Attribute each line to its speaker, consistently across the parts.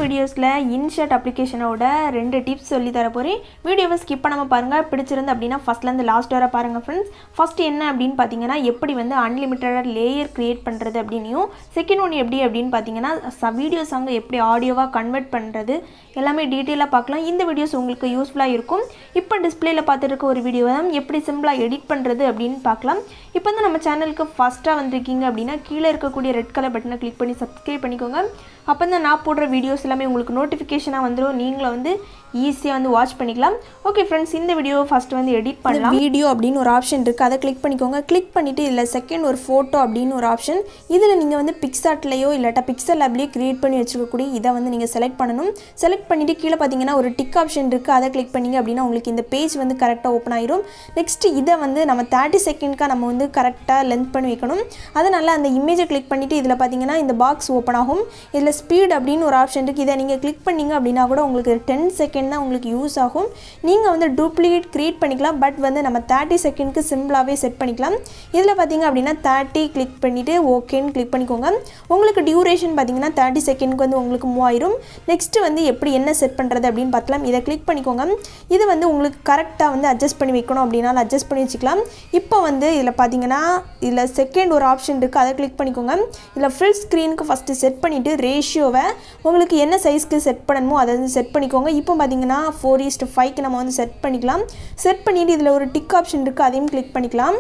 Speaker 1: வீடியோஸில் InShot அப்ளிகேஷனோட 2 tips சொல்லி தர போகிறேன். வீடியோவை ஸ்கிப் பண்ணாமல் பாருங்கள். பிடிச்சிருந்து அப்படின்னா ஃபஸ்ட்லேருந்து லாஸ்ட் வர பாருங்கள் ஃப்ரெண்ட்ஸ். ஃபஸ்ட்டு என்ன அப்படின்னு பார்த்தீங்கன்னா, எப்படி வந்து அன்லிமிட்டடாக லேயர் க்ரியேட் பண்ணுறது அப்படின்னையும், செகண்ட் ஒன்று எப்படி அப்படின்னு பார்த்தீங்கன்னா வீடியோ சாங்கை எப்படி ஆடியோவாக கன்வெர்ட் பண்ணுறது எல்லாமே டீட்டெயிலாக பார்க்கலாம். இந்த வீடியோஸ் உங்களுக்கு யூஸ்ஃபுல்லாக இருக்கும். இப்போ டிஸ்பிளேயில் பார்த்துட்டு இருக்க ஒரு வீடியோ தான் எப்படி சிம்பிளாக எடிட் பண்ணுறது அப்படின்னு பார்க்கலாம். இப்போ வந்து நம்ம சேனலுக்கு ஃபஸ்ட்டாக வந்திருக்கீங்க அப்படின்னா கீழே இருக்கக்கூடிய ரெட் கலர் பட்டனை கிளிக் பண்ணி சப்ஸ்கிரைப் பண்ணிக்கோங்க. அப்போ தான் நான் போடுற வீடியோஸ் எல்லாமே உங்களுக்கு நோட்டிஃபிகேஷனாக வந்துடும். நீங்களும் வந்து ஈஸியாக வந்து வாட்ச் பண்ணிக்கலாம். ஓகே ஃப்ரெண்ட்ஸ், இந்த வீடியோ ஃபஸ்ட்டு வந்து எடிட் பண்ணலாம். வீடியோ அப்படின்னு ஒரு ஆப்ஷன் இருக்குது, அதை கிளிக் பண்ணிக்கோங்க. கிளிக் பண்ணிவிட்டு இதில் செகண்ட் ஒரு ஃபோட்டோ அப்படின்னு ஒரு ஆப்ஷன், இதில் நீங்கள் வந்து பிக்சாட்லேயோ இல்லாட்டா pixellabலேயோ க்ரியேட் பண்ணி வச்சுக்கக்கூடிய இதை வந்து நீங்கள் செலக்ட் பண்ணணும். செலக்ட் பண்ணிவிட்டு கீழே பார்த்தீங்கன்னா ஒரு டிக் ஆப்ஷன் இருக்குது, அதை கிளிக் பண்ணிங்க அப்படின்னா உங்களுக்கு இந்த பேஜ் வந்து கரெக்டாக ஓப்பன் ஆயிரும். நெக்ஸ்ட்டு இதை வந்து நம்ம 30 செகண்ட்காக நம்ம வந்து கரெக்டாக லென்த் பண்ணி வைக்கணும். அதனால் அந்த இமேஜை கிளிக் பண்ணிவிட்டு இதில் பார்த்தீங்கன்னா இந்த பாக்ஸ் ஓப்பன் ஆகும். இதில் ஸ்பீட் அப்படின்னு ஒரு ஆப்ஷன் இருக்குது, இதை நீங்கள் கிளிக் பண்ணிங்க அப்படின்னா கூட உங்களுக்கு 10 செகண்ட் தான் உங்களுக்கு யூஸ் ஆகும். நீங்கள் வந்து டூப்ளிகேட் க்ரியேட் பண்ணிக்கலாம், பட் வந்து நம்ம 30 செகண்ட்க்கு சிம்பிளாகவே செட் பண்ணிக்கலாம். இதில் பார்த்தீங்க அப்படின்னா 30 கிளிக் பண்ணிவிட்டு ஓகேன்னு கிளிக் பண்ணிக்கோங்க. உங்களுக்கு டியூரேஷன் பார்த்தீங்கன்னா 30 செகண்ட்க்கு வந்து உங்களுக்கு மூவ் ஆயிரும். நெக்ஸ்ட்டு வந்து எப்படி என்ன செட் பண்ணுறது அப்படின்னு பார்க்கலாம். இதை கிளிக் பண்ணிக்கோங்க. இது வந்து உங்களுக்கு கரெக்டாக வந்து அட்ஜஸ்ட் பண்ணி வைக்கணும் அப்படின்னாலும் அட்ஜஸ்ட் பண்ணி வச்சுக்கலாம். இப்போ வந்து இதில் பார்த்தீங்கன்னா இதில் செகண்ட் ஒரு ஆப்ஷன் இருக்குது, அதை கிளிக் பண்ணிக்கோங்க. இதில் ஃபுல் ஸ்க்ரீனுக்கு ஃபஸ்ட்டு செட் பண்ணிவிட்டு ரேஷியோவை உங்களுக்கு என்ன சைஸ்க்கு செட் பண்ணணுமோ அதை வந்து செட் பண்ணிக்கோங்க. இப்போ பார்த்தீங்கன்னா 4:5க்கு நம்ம வந்து செட் பண்ணிக்கலாம். செட் பண்ணிவிட்டு இதில் ஒரு டிக் ஆப்ஷன் இருக்குது, அதையும் கிளிக் பண்ணிக்கலாம்.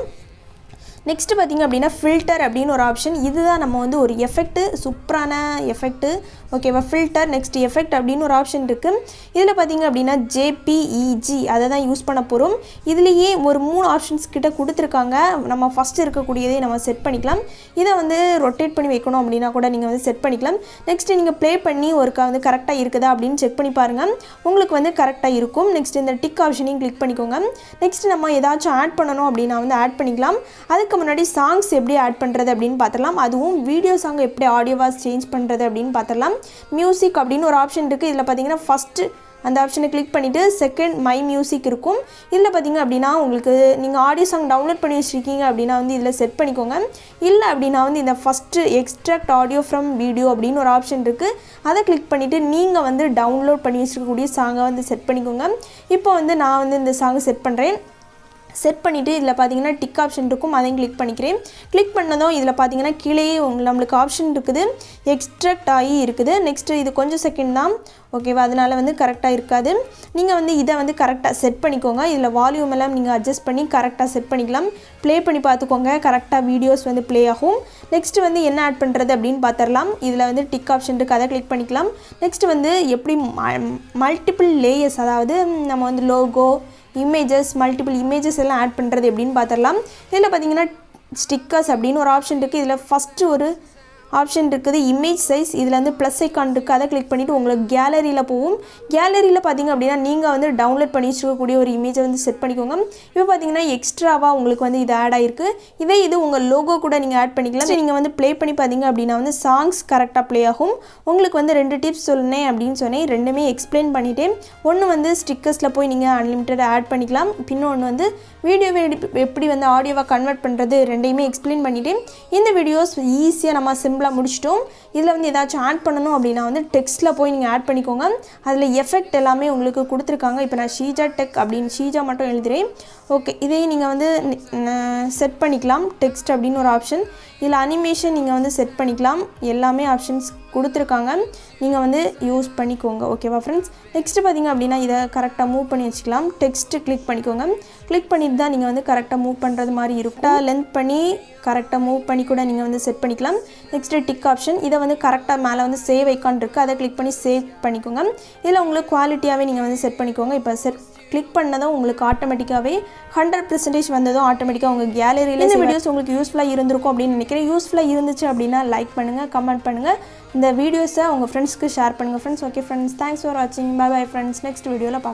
Speaker 1: நெக்ஸ்ட்டு பார்த்திங்க அப்படின்னா ஃபில்டர் அப்படின்னு ஒரு ஆப்ஷன், இதுதான் நம்ம வந்து ஒரு எஃபெக்ட்டு, சூப்பரான எஃபெக்ட்டு, ஓகேவா. ஃபில்டர் நெக்ஸ்ட் எஃபெக்ட் அப்படின்னு ஒரு ஆப்ஷன் இருக்குது. இதில் பார்த்திங்க அப்படின்னா JPEG அதை தான் யூஸ் பண்ண போகிறோம். இதுலேயே ஒரு 3 ஆப்ஷன்ஸ் கிட்ட கொடுத்துருக்காங்க. நம்ம ஃபஸ்ட்டு இருக்கக்கூடியதே நம்ம செட் பண்ணிக்கலாம். இதை வந்து ரொட்டேட் பண்ணி வைக்கணும் அப்படின்னா கூட நீங்கள் வந்து செட் பண்ணிக்கலாம். நெக்ஸ்ட்டு நீங்கள் ப்ளே பண்ணி ஒருக்கா வந்து கரெக்டாக இருக்குதா அப்படின்னு செக் பண்ணி பாருங்கள், உங்களுக்கு வந்து கரெக்டாக இருக்கும். நெக்ஸ்ட் இந்த டிக் ஆப்ஷனையும் கிளிக் பண்ணிக்கோங்க. நெக்ஸ்ட் நம்ம ஏதாச்சும் ஆட் பண்ணணும் அப்படின்னா வந்து ஆட் பண்ணிக்கலாம். அதுக்கு முன்னாடி சாங்ஸ் எப்படி ஆட் பண்ணுறது அப்படின்னு பார்த்துடலாம். அதுவும் வீடியோ சாங் எப்படி ஆடியோவாக சேஞ்ச் பண்ணுறது அப்படின்னு பார்த்துடலாம். மியூசிக் அப்படின்னு ஒரு ஆப்ஷன் இருக்குது. இதில் பார்த்தீங்கன்னா ஃபஸ்ட்டு அந்த ஆப்ஷனை கிளிக் பண்ணிவிட்டு செகண்ட் மை மியூசிக் இருக்கும். இதில் பார்த்திங்க அப்படின்னா உங்களுக்கு நீங்கள் ஆடியோ சாங் டவுன்லோட் பண்ணி வச்சுருக்கீங்க அப்படின்னா வந்து இதில் செட் பண்ணிக்கோங்க. இல்லை அப்படின்னா வந்து இந்த first extract audio from video அப்படின்னு ஒரு ஆப்ஷன் இருக்குது, அதை கிளிக் பண்ணிவிட்டு நீங்கள் வந்து டவுன்லோட் பண்ணி வச்சுருக்கக்கூடிய சாங்கை வந்து செட் பண்ணிக்கோங்க. இப்போ வந்து நான் வந்து இந்த சாங்கை செட் பண்ணுறேன். செட் பண்ணிவிட்டு இதில் பார்த்தீங்கன்னா டிக் ஆப்ஷன் இருக்கும், அதையும் கிளிக் பண்ணிக்கிறேன். கிளிக் பண்ணதும் இதில் பார்த்தீங்கன்னா கீழே நம்மளுக்கு ஆப்ஷன் இருக்குது, எக்ஸ்ட்ராக்ட் ஆகி இருக்குது. நெக்ஸ்ட்டு இது கொஞ்சம் செகண்ட் தான், ஓகேவா, அதனால் வந்து கரெக்டாக இருக்காது. நீங்கள் வந்து இதை வந்து கரெக்டாக செட் பண்ணிக்கோங்க. இதில் வால்யூம் எல்லாம் நீங்கள் அட்ஜஸ்ட் பண்ணி கரெக்டாக செட் பண்ணிக்கலாம். ப்ளே பண்ணி பார்த்துக்கோங்க, கரெக்டாக வீடியோஸ் வந்து ப்ளே ஆகும். நெக்ஸ்ட்டு வந்து என்ன ஆட் பண்ணுறது அப்படின்னு பார்த்துடலாம். இதில் வந்து டிக் ஆப்ஷன் இருக்குது, அதை கிளிக் பண்ணிக்கலாம். நெக்ஸ்ட்டு வந்து எப்படி மல்டிபிள் லேயர்ஸ், அதாவது நம்ம வந்து லோகோ, இமேஜஸ், மல்டிபிள் இமேஜஸ் எல்லாம் ஆட் பண்ணுறது எப்படின்னு பார்த்துடலாம். இதில் பார்த்தீங்கன்னா ஸ்டிக்கர்ஸ் அப்படின்னு ஒரு ஆப்ஷன் இருக்குது. இதில் ஃபஸ்ட்டு ஒரு ஆப்ஷன் இருக்குது இமேஜ் சைஸ், இதில் வந்து ப்ளஸ் ஐக்கான் இருக்குது, அதை கிளிக் பண்ணிவிட்டு உங்களுக்கு கேலரியில் போகும். கேலரியில் பார்த்திங்க அப்படின்னா நீங்கள் வந்து டவுன்லோட் பண்ணி வச்சுக்கக்கூடிய ஒரு இமேஜை வந்து செட் பண்ணிக்கோங்க. இப்போ பார்த்தீங்கன்னா எக்ஸ்ட்ராவாக உங்களுக்கு வந்து இது ஆட் ஆகிருக்கு. இது உங்கள் லோகோ கூட நீங்கள் ஆட் பண்ணிக்கலாம். நீங்கள் வந்து ப்ளே பண்ணி பார்த்தீங்க அப்படின்னா வந்து சாங்ஸ் கரெக்டாக ப்ளே ஆகும். உங்களுக்கு வந்து 2 டிப்ஸ் சொன்னேன் அப்படின்னு சொன்னேன், ரெண்டுமே எக்ஸ்பிளைன் பண்ணிவிட்டேன். ஒன்று வந்து ஸ்டிக்கர்ஸில் போய் நீங்கள் அன்லிமிட்டட் ஆட் பண்ணிக்கலாம், இன்னொன்று வந்து வீடியோவை எப்படி வந்து ஆடியோவாக கன்வெர்ட் பண்ணுறது, ரெண்டையுமே எக்ஸ்பிளைன் பண்ணிவிட்டேன். இந்த வீடியோஸ் ஈஸியாக நம்ம சிம்பிளாக முடிச்சிட்டோம். இதில் வந்து ஏதாச்சும் ஆட் பண்ணணும் அப்படின்னா வந்து டெக்ஸ்ட்டில் போய் நீங்கள் ஆட் பண்ணிக்கோங்க. அதில் எஃபெக்ட் எல்லாமே உங்களுக்கு கொடுத்துருக்காங்க. இப்போ நான் ஷீஜா டெக் அப்படின்னு ஷீஜா மட்டும் எழுதுகிறேன். ஓகே, இதையும் நீங்கள் வந்து செட் பண்ணிக்கலாம். டெக்ஸ்ட் அப்படின்னு ஒரு ஆப்ஷன், இதில் அனிமேஷன் நீங்கள் வந்து செட் பண்ணிக்கலாம். எல்லாமே ஆப்ஷன்ஸ் கொடுத்துருக்காங்க, நீங்கள் வந்து யூஸ் பண்ணிக்கோங்க. ஓகேவா ஃப்ரெண்ட்ஸ். நெக்ஸ்ட்டு பார்த்திங்க அப்படின்னா இதை கரெக்டாக மூவ் பண்ணி வச்சுக்கலாம். டெக்ஸ்ட்டு கிளிக் பண்ணிக்கோங்க. கிளிக் பண்ணிட்டு தான் நீங்கள் வந்து கரெக்டாக மூவ் பண்ணுறது மாதிரி இருக்கும். லென்த் பண்ணி கரெக்டாக மூவ் பண்ணி கூட நீங்கள் வந்து செட் பண்ணிக்கலாம். நெக்ஸ்ட்டு டிக் ஆப்ஷன், இதை வந்து கரெக்டாக மேலே வந்து சேவ் ஐக்கான் இருக்குது, அதை கிளிக் பண்ணி சேவ் பண்ணிக்கோங்க. இதில் உங்களுக்கு குவாலிட்டியாகவே நீங்கள் வந்து செட் பண்ணிக்கோங்க. இப்போ கிளிக் பண்ணதும் உங்களுக்கு ஆட்டோமேட்டிக்காகவே 100% வந்ததும் ஆட்டோமேட்டிக்காக உங்கள் கேலரியில் இந்த வீடியோஸ் உங்களுக்கு யூஸ்ஃபுல்லாக இருந்திருக்கும் அப்படின்னு நினைக்கிறேன். யூஸ்ஃபுல்லாக இருந்துச்சு அப்படின்னா லைக் பண்ணுங்கள், கமெண்ட் பண்ணுங்கள், இந்த வீடியோஸை உங்கள் ஃப்ரெண்ட்ஸ்க்கு ஷேர் பண்ணுங்கள் friends. Okay friends, thanks for வாட்சிங். பை பை ஃப்ரெண்ட்ஸ், நெக்ஸ்ட் வீடியோவில் பார்க்கலாம்.